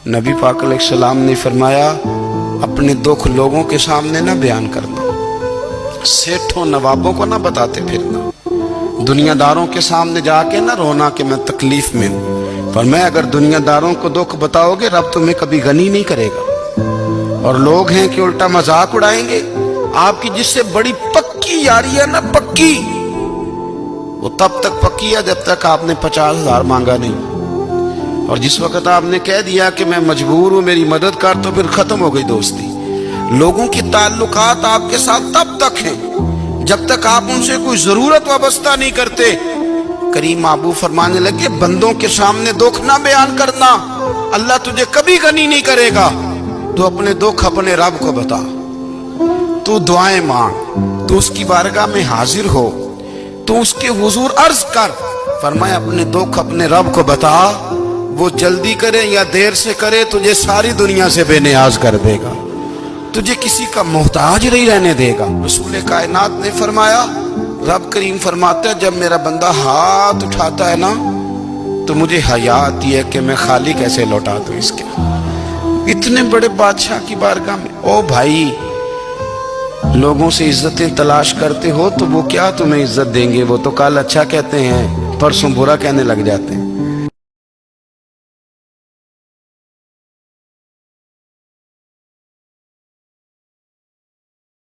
نبی پاک علیہ السلام نے فرمایا اپنے دکھ لوگوں کے سامنے نہ بیان کرنا، سیٹھوں نوابوں کو نہ بتاتے پھرنا، دنیا داروں کے سامنے جا کے نہ رونا کہ میں تکلیف میں ہوں۔ فرمایا اگر دنیا داروں کو دکھ بتاؤ گے رب تمہیں کبھی غنی نہیں کرے گا، اور لوگ ہیں کہ الٹا مذاق اڑائیں گے۔ آپ کی جس سے بڑی پکی یاری ہے نا، پکی، وہ تب تک پکی ہے جب تک آپ نے 50,000 مانگا نہیں، اور جس وقت آپ نے کہہ دیا کہ میں مجبور ہوں میری مدد کر، تو پھر ختم ہو گئی دوستی۔ لوگوں کی تعلقات آپ کے ساتھ تب تک ہیں جب تک آپ ان سے کوئی ضرورت وابستہ نہیں کرتے۔ کریم ابو فرمانے لگے بندوں کے سامنے دکھ نہ بیان کرنا، اللہ تجھے کبھی غنی نہیں کرے گا۔ تو اپنے دکھ اپنے رب کو بتا، تو دعائیں مانگ، تو اس کی بارگاہ میں حاضر ہو، تو اس کے حضور عرض کر۔ فرمایا اپنے دکھ اپنے رب کو بتا، وہ جلدی کرے یا دیر سے کرے تجھے ساری دنیا سے بے نیاز کر دے گا، تجھے کسی کا محتاج نہیں رہنے دے گا۔ رسول کائنات نے فرمایا، رب کریم فرماتا ہے جب میرا بندہ ہاتھ اٹھاتا ہے نا تو مجھے حیا آتی ہے کہ میں خالی کیسے لوٹا دوں اس کے۔ اتنے بڑے بادشاہ کی بارگاہ میں، او بھائی لوگوں سے عزتیں تلاش کرتے ہو تو وہ کیا تمہیں عزت دیں گے؟ وہ تو کل اچھا کہتے ہیں پرسوں برا کہنے لگ جاتے ہیں۔